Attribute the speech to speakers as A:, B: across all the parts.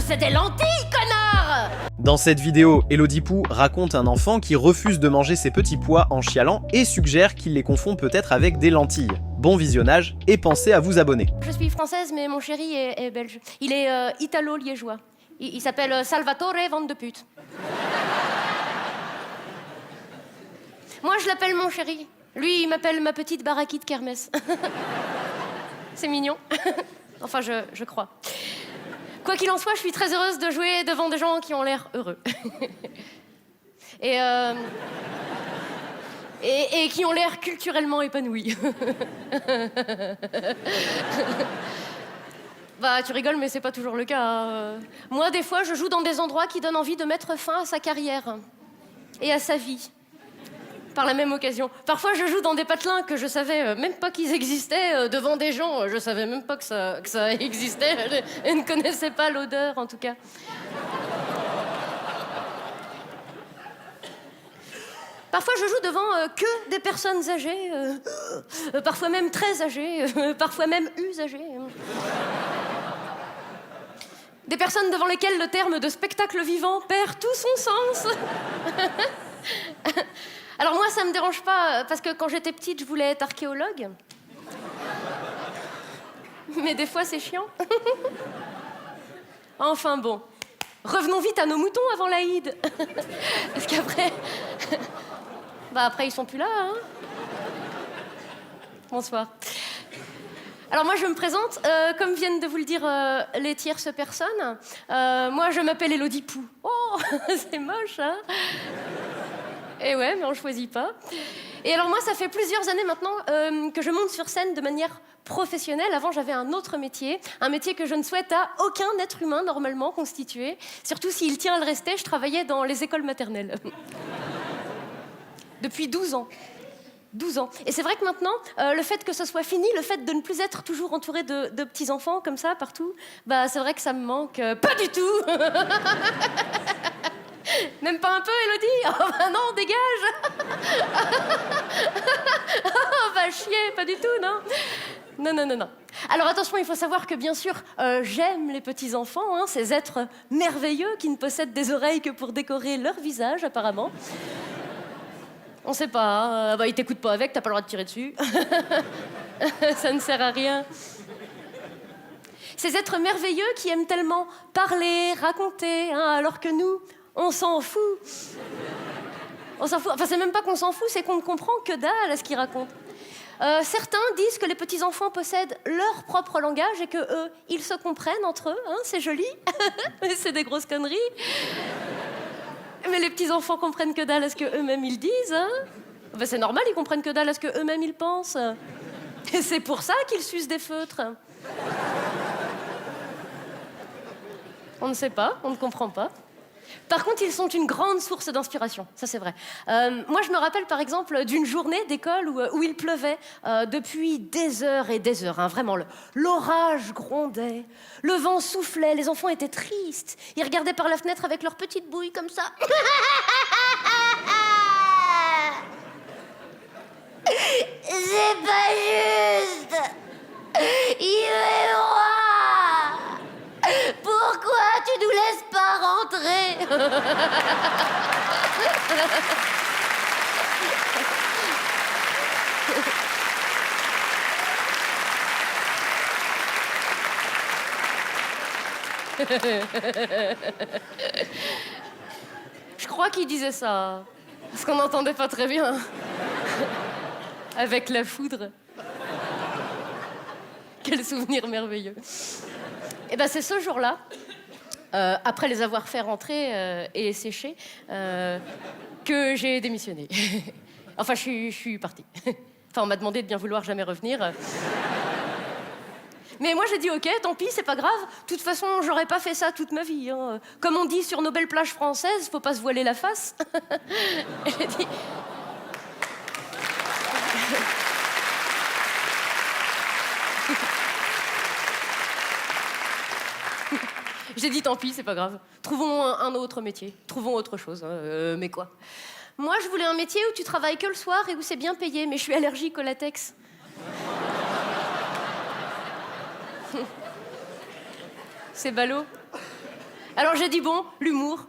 A: c'est des lentilles, connard!
B: Dans cette vidéo, Elodie Pou raconte un enfant qui refuse de manger ses petits pois en chialant et suggère qu'il les confond peut-être avec des lentilles. Bon visionnage et pensez à vous abonner.
A: Je suis française, mais mon chéri est belge. Il est italo-liégeois. Il s'appelle Salvatore Van de Pute. Moi, je l'appelle mon chéri. Lui, il m'appelle ma petite baraquite kermesse. C'est mignon. Enfin, je crois. Quoi qu'il en soit, je suis très heureuse de jouer devant des gens qui ont l'air heureux. Et qui ont l'air culturellement épanouis. Bah, tu rigoles, mais c'est pas toujours le cas. Hein. Moi, des fois, je joue dans des endroits qui donnent envie de mettre fin à sa carrière et à sa vie. Par la même occasion. Parfois, je joue dans des patelins que je savais même pas qu'ils existaient, devant des gens. Je savais même pas que ça existait. Je ne connaissais pas l'odeur, en tout cas. Parfois, je joue devant que des personnes âgées, parfois même très âgées, parfois même usagées. Des personnes devant lesquelles le terme de spectacle vivant perd tout son sens. Alors moi, ça me dérange pas, parce que quand j'étais petite, je voulais être archéologue. Mais des fois, c'est chiant. Enfin bon, revenons vite à nos moutons avant l'Aïd. Parce qu'après... après, ils sont plus là, hein. Bonsoir. Alors moi, je me présente, comme viennent de vous le dire les tierces personnes. Moi, je m'appelle Elodie Pou. Oh, c'est moche, hein. Et ouais, mais on choisit pas. Et alors moi, ça fait plusieurs années maintenant que je monte sur scène de manière professionnelle. Avant, j'avais un autre métier, un métier que je ne souhaite à aucun être humain normalement constitué. Surtout s'il tient à le rester, je travaillais dans les écoles maternelles. Depuis 12 ans. 12 ans. Et c'est vrai que maintenant, le fait que ce soit fini, le fait de ne plus être toujours entouré de petits-enfants comme ça, partout, bah c'est vrai que ça me manque. Pas du tout. Même pas un peu, Elodie? Oh bah non, dégage. Oh bah chier, pas du tout, non. Non. Alors attention, il faut savoir que bien sûr, j'aime les petits-enfants, hein, ces êtres merveilleux qui ne possèdent des oreilles que pour décorer leur visage, apparemment. On sait pas, hein. Bah ils t'écoutent pas avec, t'as pas le droit de tirer dessus. Ça ne sert à rien. Ces êtres merveilleux qui aiment tellement parler, raconter, hein, alors que nous, on s'en fout. On s'en fout. Enfin, c'est même pas qu'on s'en fout, c'est qu'on ne comprend que dalle à ce qu'ils racontent. Certains disent que les petits-enfants possèdent leur propre langage et que eux, ils se comprennent entre eux. Hein, c'est joli. C'est des grosses conneries. Mais les petits-enfants comprennent que dalle à ce qu'eux-mêmes ils disent. Hein. Ben, c'est normal, ils comprennent que dalle à ce qu'eux-mêmes ils pensent. Et c'est pour ça qu'ils sucent des feutres. On ne sait pas, on ne comprend pas. Par contre, ils sont une grande source d'inspiration, ça c'est vrai. Moi, je me rappelle par exemple d'une journée d'école où il pleuvait depuis des heures et des heures. Hein, vraiment, l'orage grondait, le vent soufflait, les enfants étaient tristes. Ils regardaient par la fenêtre avec leurs petites bouilles comme ça. C'est pas juste. Il est roi. Pourquoi tu nous laisses pas rentrer? Je crois qu'il disait ça, parce qu'on n'entendait pas très bien. Avec la foudre. Quel souvenir merveilleux. Et ben c'est ce jour-là, après les avoir fait rentrer et sécher, que j'ai démissionné. Enfin, je suis partie. Enfin, on m'a demandé de bien vouloir jamais revenir. Mais moi, j'ai dit OK, tant pis, c'est pas grave. De toute façon, j'aurais pas fait ça toute ma vie. Hein. Comme on dit sur nos belles plages françaises, faut pas se voiler la face. J'ai dit... J'ai dit tant pis, c'est pas grave. Trouvons un autre métier. Trouvons autre chose. Hein. Mais quoi? Moi, je voulais un métier où tu travailles que le soir et où c'est bien payé, mais je suis allergique au latex. C'est ballot. Alors j'ai dit bon, l'humour,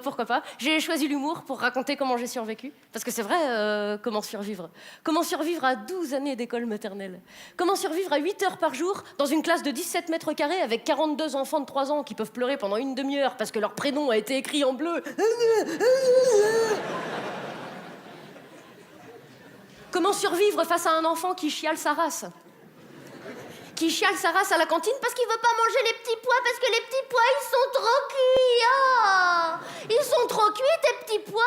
A: pourquoi pas. J'ai choisi l'humour pour raconter comment j'ai survécu. Parce que c'est vrai, comment survivre. Comment survivre à 12 années d'école maternelle. Comment survivre à 8 heures par jour dans une classe de 17 mètres carrés avec 42 enfants de 3 ans qui peuvent pleurer pendant une demi-heure parce que leur prénom a été écrit en bleu. Comment survivre face à un enfant qui chiale sa race. Qui chiale sa race à la cantine parce qu'il veut pas manger les petits pois parce que les petits pois, ils sont trop cuits. Ah, ils sont trop cuits, tes petits pois.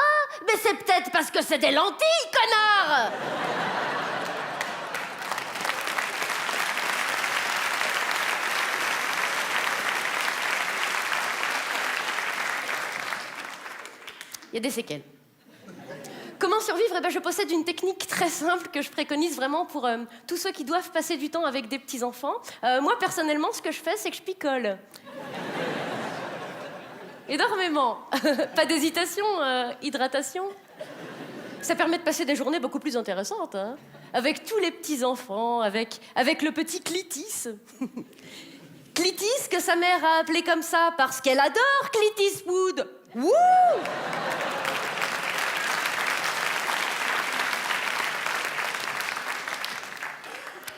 A: Mais c'est peut-être parce que c'est des lentilles, connard. Il y a des séquelles. Comment survivre? Eh ben, je possède une technique très simple que je préconise vraiment pour tous ceux qui doivent passer du temps avec des petits-enfants. Moi, personnellement, ce que je fais, c'est que je picole. Énormément. Pas d'hésitation, hydratation. Ça permet de passer des journées beaucoup plus intéressantes, hein, avec tous les petits-enfants, avec le petit Clitis. Clitis, que sa mère a appelé comme ça parce qu'elle adore Clitis Wood. Wouh!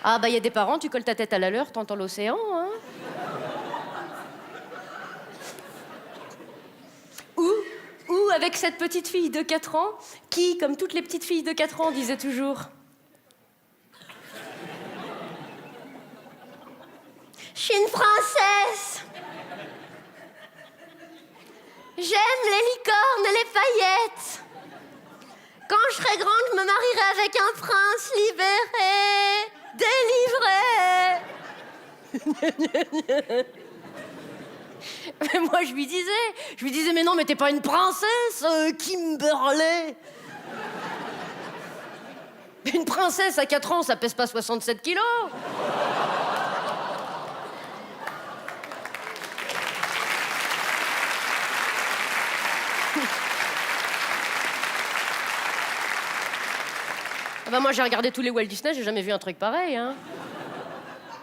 A: Ah bah il y a des parents, tu colles ta tête à la leur, t'entends l'océan, hein. Ou avec cette petite fille de 4 ans qui, comme toutes les petites filles de 4 ans, disait toujours « Je suis une princesse. J'aime les licornes et les paillettes. Quand je serai grande, je me marierai avec un prince libéré. Délivré. » Mais moi, je lui disais, mais non, mais t'es pas une princesse, Kimberley. Une princesse à 4 ans, ça pèse pas 67 kilos. Ah bah moi, j'ai regardé tous les Walt Disney, j'ai jamais vu un truc pareil, hein.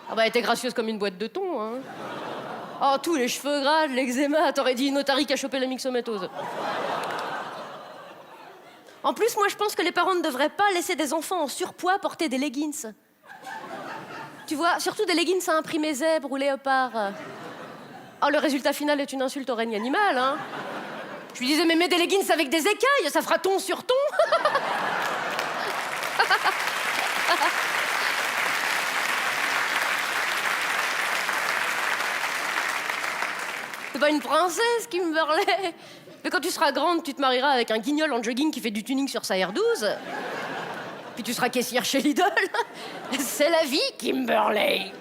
A: Ah bah, elle était gracieuse comme une boîte de thon, hein. Oh, tous les cheveux gras, l'eczéma, t'aurais dit une otarie qui a chopé la myxomatose. En plus, moi, je pense que les parents ne devraient pas laisser des enfants en surpoids porter des leggings. Tu vois, surtout des leggings à imprimer zèbre ou léopard. Oh, le résultat final est une insulte au règne animal, hein. Je lui disais, mais mets des leggings avec des écailles, ça fera ton sur ton. C'est pas une princesse, Kimberley. Mais quand tu seras grande, tu te marieras avec un guignol en jogging qui fait du tuning sur sa R12. Puis tu seras caissière chez Lidl. C'est la vie, Kimberley.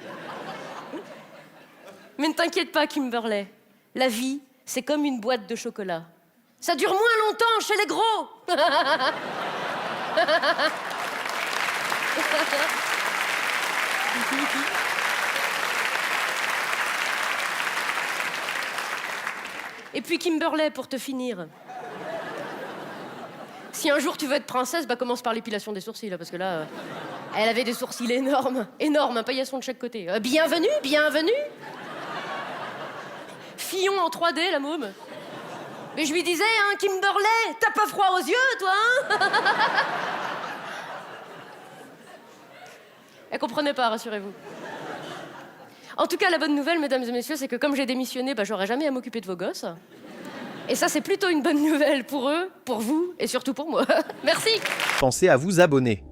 A: Mais ne t'inquiète pas, Kimberley. La vie, c'est comme une boîte de chocolat. Ça dure moins longtemps chez les gros. Et puis Kimberley, pour te finir. Si un jour tu veux être princesse, bah commence par l'épilation des sourcils, là, parce que là, elle avait des sourcils énormes, un paillasson de chaque côté. Bienvenue, bienvenue. Fillon en 3D, la môme. Mais je lui disais, hein, Kimberley, t'as pas froid aux yeux, toi, hein? Elle comprenait pas, rassurez-vous. En tout cas, la bonne nouvelle, mesdames et messieurs, c'est que comme j'ai démissionné, bah, j'aurai jamais à m'occuper de vos gosses. Et ça, c'est plutôt une bonne nouvelle pour eux, pour vous et surtout pour moi. Merci.
B: Pensez à vous abonner.